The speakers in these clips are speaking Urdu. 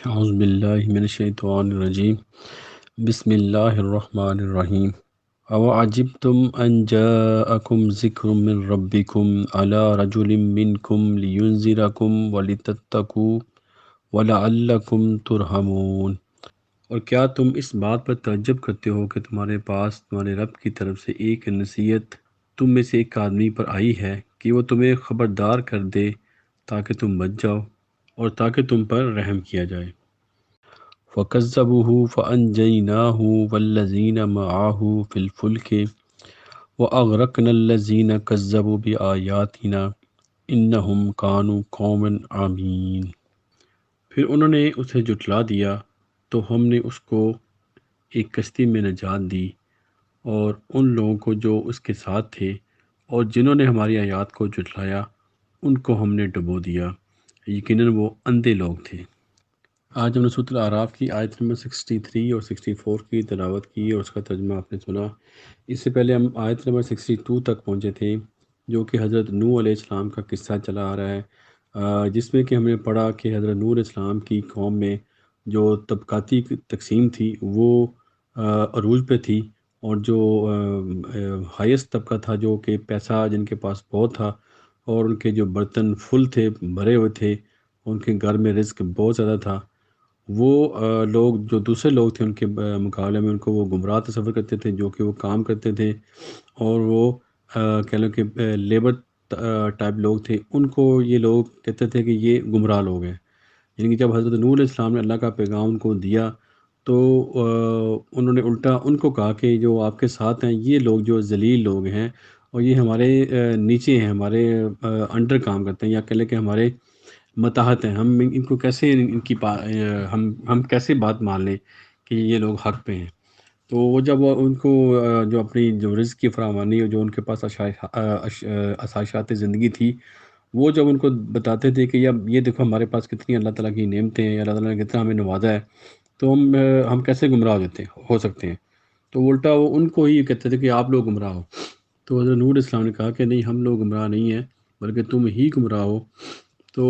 اعوذ باللہ من الشیطان الرجیم بسم اللہ الرحمن الرحیم اوعجبتم ان جاءکم ذکر من ربکم علی رجل منکم لینذرکم ولتتقوا ولعلکم ترحمون۔ اور کیا تم اس بات پر تعجب کرتے ہو کہ تمہارے پاس تمہارے رب کی طرف سے ایک نصیحت تم میں سے ایک آدمی پر آئی ہے کہ وہ تمہیں خبردار کر دے تاکہ تم بچ جاؤ اور تاکہ تم پر رحم کیا جائے۔ فَكَذَّبُوهُ فَأَنجَيْنَاهُ وَالَّذِينَ مَعَهُ فِي الْفُلْكِ وَأَغْرَقْنَا الَّذِينَ كَذَّبُوا بِآيَاتِنَا إِنَّهُمْ كَانُوا قَوْمًا عَمِينَ۔ پھر انہوں نے اسے جھٹلا دیا تو ہم نے اس کو ایک کشتی میں نجات دی اور ان لوگوں کو جو اس کے ساتھ تھے اور جنہوں نے ہماری آیات کو جھٹلایا ان کو ہم نے ڈبو دیا، یقیناً وہ اندھے لوگ تھے۔ آج ہم نے سورۃ الاعراف کی آیت نمبر 63 اور 64 کی تلاوت کی اور اس کا ترجمہ آپ نے سنا۔ اس سے پہلے ہم آیت نمبر 62 تک پہنچے تھے جو کہ حضرت نوح علیہ السلام کا قصہ چلا آ رہا ہے، جس میں کہ ہم نے پڑھا کہ حضرت نوح علیہ السلام کی قوم میں جو طبقاتی تقسیم تھی وہ عروج پہ تھی، اور جو ہائیسٹ طبقہ تھا جو کہ پیسہ جن کے پاس بہت تھا اور ان کے جو برتن فل تھے، بھرے ہوئے تھے، ان کے گھر میں رزق بہت زیادہ تھا، وہ لوگ جو دوسرے لوگ تھے ان کے مقابلے میں ان کو وہ گمراہ تصور کرتے تھے، جو کہ وہ کام کرتے تھے اور وہ کہہ لو کہ لیبر ٹائپ لوگ تھے، ان کو یہ لوگ کہتے تھے کہ یہ گمراہ لوگ ہیں۔ یعنی کہ جب حضرت نوح علیہ السلام نے اللہ کا پیغام ان کو دیا تو انہوں نے الٹا ان کو کہا کہ جو آپ کے ساتھ ہیں یہ لوگ جو ذلیل لوگ ہیں اور یہ ہمارے نیچے ہیں، ہمارے انڈر کام کرتے ہیں، یا کہہ لیں کہ ہمارے متحت ہیں، ہم ان کو کیسے ان کی ہم کیسے بات مان لیں کہ یہ لوگ حق پہ ہیں۔ تو وہ جب ان کو جو اپنی جو رزق کی فراوانی اور جو ان کے پاس آسائشات زندگی تھی وہ جب ان کو بتاتے تھے کہ یہ دیکھو ہمارے پاس کتنی اللہ تعالیٰ کی نعمتیں ہیں، اللہ تعالیٰ نے کتنا ہمیں نوازا ہے، تو ہم کیسے گمراہ ہو سکتے ہیں، تو الٹا وہ ان کو ہی کہتے تھے کہ آپ لوگ گمراہ ہو۔ تو حضرت نور اسلام نے کہا کہ نہیں، ہم لوگ گمراہ نہیں ہیں بلکہ تم ہی گمراہ ہو۔ تو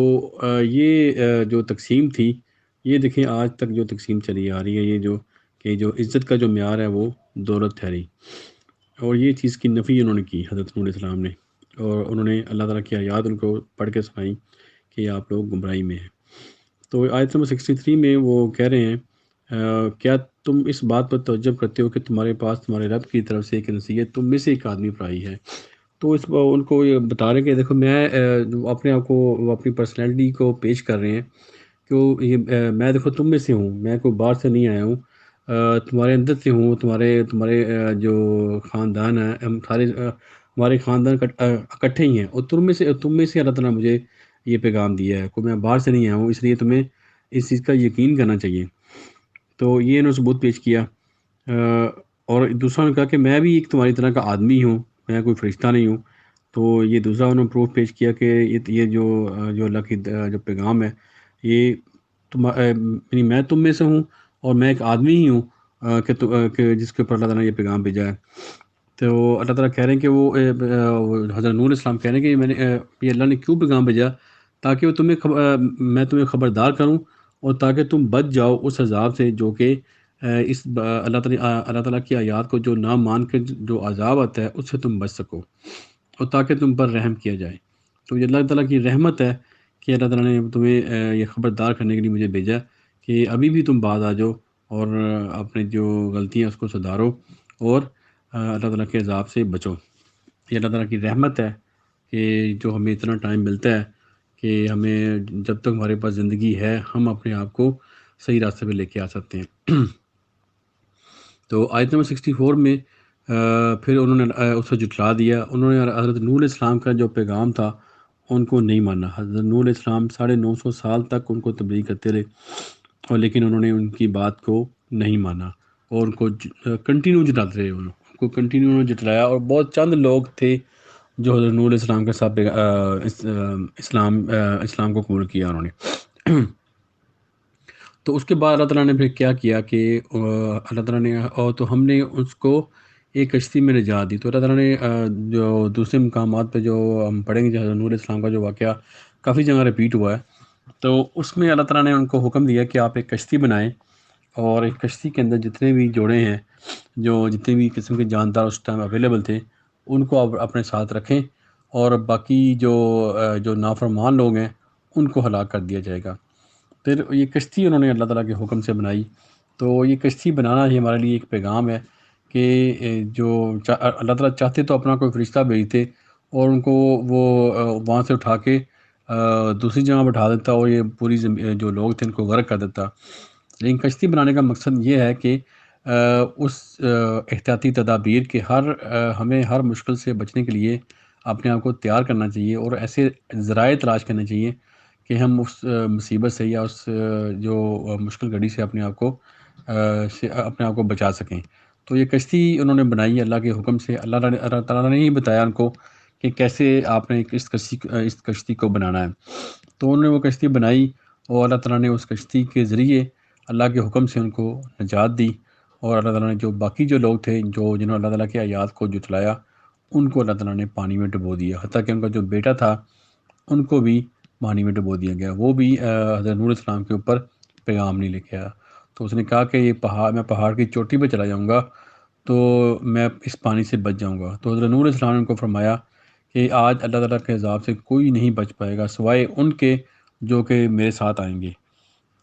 یہ جو تقسیم تھی، یہ دیکھیں آج تک جو تقسیم چلی آ رہی ہے، یہ جو عزت کا جو معیار ہے وہ دولت ٹھہری، اور یہ چیز کی نفی انہوں نے کی حضرت نور السلام نے، اور انہوں نے اللہ تعالیٰ کی آیات ان کو پڑھ کے سنائی کہ آپ لوگ گمراہی میں ہیں۔ تو آیت نمبر 63 میں وہ کہہ رہے ہیں کیا تم اس بات پر تعجب کرتے ہو کہ تمہارے پاس تمہارے رب کی طرف سے ایک نصیحت تم میں سے ایک آدمی پر آئی ہے۔ تو ان کو یہ بتا رہے ہیں کہ دیکھو میں اپنے آپ کو، وہ اپنی پرسنالٹی کو پیش کر رہے ہیں کہ یہ میں دیکھو تم میں سے ہوں، میں کوئی باہر سے نہیں آیا ہوں، تمہارے اندر سے ہوں، تمہارے جو خاندان ہیں، ہم سارے ہمارے خاندان اکٹھے ہی ہیں، اور تم میں سے اللہ تعالیٰ نے مجھے یہ پیغام دیا ہے، کوئی میں باہر سے نہیں آیا ہوں، اس لیے تمہیں اس چیز کا یقین کرنا چاہیے۔ تو یہ انہوں نے ثبوت پیش کیا، اور دوسرا نے کہا کہ میں بھی ایک تمہاری طرح کا آدمی ہوں، میں کوئی فرشتہ نہیں ہوں۔ تو یہ دوسرا انہوں نے پروف پیش کیا کہ یہ جو اللہ کی جو پیغام ہے، یہ یعنی میں تم میں سے ہوں اور میں ایک آدمی ہی ہوں کہ جس کے اوپر اللہ تعالیٰ نے یہ پیغام بھیجا ہے۔ تو اللہ تعالیٰ کہہ رہے ہیں کہ وہ حضرت نور اسلام کہہ رہے ہیں کہ یہ اللہ نے کیوں پیغام بھیجا، تاکہ وہ میں تمہیں خبردار کروں اور تاکہ تم بچ جاؤ اس عذاب سے جو کہ اس اللہ تعالیٰ کی آیات کو جو نہ مان کے جو عذاب آتا ہے اس سے تم بچ سکو، اور تاکہ تم پر رحم کیا جائے۔ تو یہ اللہ تعالیٰ کی رحمت ہے کہ اللہ تعالیٰ نے تمہیں یہ خبردار کرنے کے لیے مجھے بھیجا کہ ابھی بھی تم باز آ جاؤ اور اپنے جو غلطیاں اس کو سدھارو اور اللہ تعالیٰ کے عذاب سے بچو۔ یہ اللہ تعالیٰ کی رحمت ہے کہ جو ہمیں اتنا ٹائم ملتا ہے کہ ہمیں جب تک ہمارے پاس زندگی ہے ہم اپنے آپ کو صحیح راستے پہ لے کے آ سکتے ہیں۔ تو آیت نمبر 64 میں پھر انہوں نے اس کو جھٹلا دیا، انہوں نے حضرت نوح علیہ السلام کا جو پیغام تھا ان کو نہیں مانا۔ حضرت نوح علیہ السلام 950 سال تک ان کو تبلیغ کرتے رہے، اور لیکن انہوں نے ان کی بات کو نہیں مانا اور ان کو کنٹینیو جتلاتے رہے، ان کو کنٹینیو جتلایا، اور بہت چند لوگ تھے جو حضرت نوح علیہ السلام کے ساتھ اسلام کو قبول کیا انہوں نے۔ تو اس کے بعد اللہ تعالیٰ نے پھر کیا کیا کہ اللہ تعالیٰ نے تو ہم نے اس کو ایک کشتی میں نجات دی۔ تو اللہ تعالیٰ نے جو دوسرے مقامات پہ جو ہم پڑھیں گے، حضرت نوح علیہ السلام کا جو واقعہ کافی جگہ رپیٹ ہوا ہے، تو اس میں اللہ تعالیٰ نے ان کو حکم دیا کہ آپ ایک کشتی بنائیں، اور ایک کشتی کے اندر جتنے بھی جوڑے ہیں، جو جتنے بھی قسم کے جاندار اس ٹائم اویلیبل تھے، ان کو آپ اپنے ساتھ رکھیں، اور باقی جو نافرمان لوگ ہیں ان کو ہلاک کر دیا جائے گا۔ پھر یہ کشتی انہوں نے اللہ تعالیٰ کے حکم سے بنائی۔ تو یہ کشتی بنانا ہی ہمارے لیے ایک پیغام ہے کہ جو اللہ تعالیٰ چاہتے تو اپنا کوئی فرشتہ بھیجتے اور ان کو وہ وہاں سے اٹھا کے دوسری جگہ بٹھا دیتا، اور یہ پوری جو لوگ تھے ان کو غرق کر دیتا۔ لیکن کشتی بنانے کا مقصد یہ ہے کہ اس احتیاطی تدابیر کے ہمیں ہر مشکل سے بچنے کے لیے اپنے آپ کو تیار کرنا چاہیے، اور ایسے ذرائع تلاش کرنے چاہیے کہ ہم اس مصیبت سے یا اس جو مشکل گھڑی سے اپنے آپ کو بچا سکیں۔ تو یہ کشتی انہوں نے بنائی اللہ کے حکم سے۔ اللہ تعالیٰ نے ہی بتایا ان کو کہ کیسے آپ نے اس کشتی کو بنانا ہے۔ تو انہوں نے وہ کشتی بنائی، اور اللہ تعالیٰ نے اس کشتی کے ذریعے اللہ کے حکم سے ان کو نجات دی، اور اللہ تعالیٰ نے جو باقی جو لوگ تھے جنہوں نے اللہ تعالیٰ کی آیات کو جھٹلایا، ان کو اللہ تعالیٰ نے پانی میں ڈبو دیا، حتیٰ کہ ان کا جو بیٹا تھا ان کو بھی پانی میں ڈبو دیا گیا۔ وہ بھی حضرت نوح علیہ السلام کے اوپر پیغام نہیں لے کے آیا۔ تو اس نے کہا کہ میں پہاڑ کی چوٹی پہ چلا جاؤں گا تو میں اس پانی سے بچ جاؤں گا۔ تو حضرت نوح علیہ السلام نے ان کو فرمایا کہ آج اللہ تعالیٰ کے عذاب سے کوئی نہیں بچ پائے گا سوائے ان کے جو کہ میرے ساتھ آئیں گے۔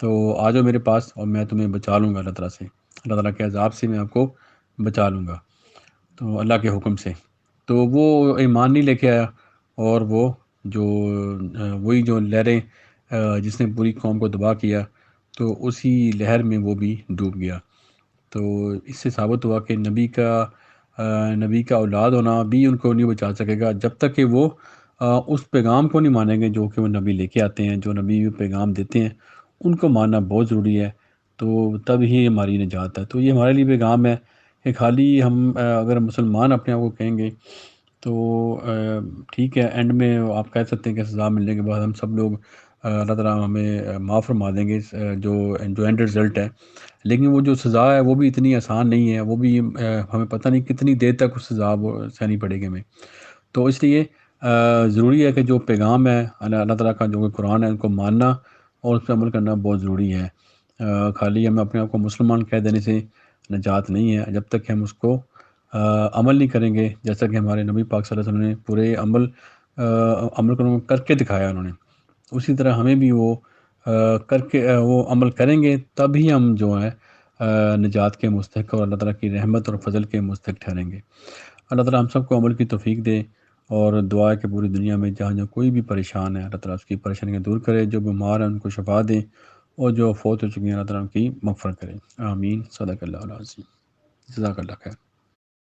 تو آ جاؤ میرے پاس اور میں تمہیں بچا لوں گا اللہ تعالیٰ سے، اللہ تعالیٰ کے عذاب سے میں آپ کو بچا لوں گا، تو اللہ کے حکم سے۔ تو وہ ایمان نہیں لے کے آیا، اور وہ جو وہی جو لہریں جس نے پوری قوم کو تباہ کیا، تو اسی لہر میں وہ بھی ڈوب گیا۔ تو اس سے ثابت ہوا کہ نبی کا اولاد ہونا بھی ان کو نہیں بچا سکے گا جب تک کہ وہ اس پیغام کو نہیں مانیں گے جو کہ وہ نبی لے کے آتے ہیں، جو نبی پیغام دیتے ہیں ان کو ماننا بہت ضروری ہے۔ تو تب ہی ہماری نجات ہے۔ تو یہ ہمارے لیے پیغام ہے کہ خالی ہم اگر مسلمان اپنے آپ کو کہیں گے تو ٹھیک ہے، اینڈ میں آپ کہہ سکتے ہیں کہ سزا ملنے کے بعد ہم سب لوگ اللہ تعالیٰ ہمیں معاف فرما دیں گے، جو اینڈ رزلٹ ہے۔ لیکن وہ جو سزا ہے وہ بھی اتنی آسان نہیں ہے، وہ بھی ہمیں پتہ نہیں کتنی دیر تک اس سزا وہ سہنی پڑے گی ہمیں۔ تو اس لیے ضروری ہے کہ جو پیغام ہے اللہ تعالیٰ کا، جو کہ قرآن ہے، ان کو ماننا اور اس پہ عمل کرنا بہت ضروری ہے۔ خالی ہم اپنے آپ کو مسلمان کہہ دینے سے نجات نہیں ہے، جب تک کہ ہم اس کو عمل نہیں کریں گے، جیسا کہ ہمارے نبی پاک صلی اللہ علیہ وسلم نے پورے عمل کر کے دکھایا انہوں نے، اسی طرح ہمیں بھی وہ کر کے وہ عمل کریں گے، تبھی ہم جو ہے نجات کے مستحق اور اللہ تعالیٰ کی رحمت اور فضل کے مستحق ٹھہریں گے۔ اللہ تعالیٰ ہم سب کو عمل کی توفیق دے، اور دعا ہے کہ پوری دنیا میں جہاں جہاں کوئی بھی پریشان ہے اللہ تعالیٰ اس کی پریشانیاں دور کرے، جو بیمار ہیں ان کو شفا دے، اور جو فوت ہو چکی ہیں اللہ تعالیٰ ان کی مغفرت کرے۔ آمین۔ صدق اللہ العظیم۔ جزاک اللہ خیر۔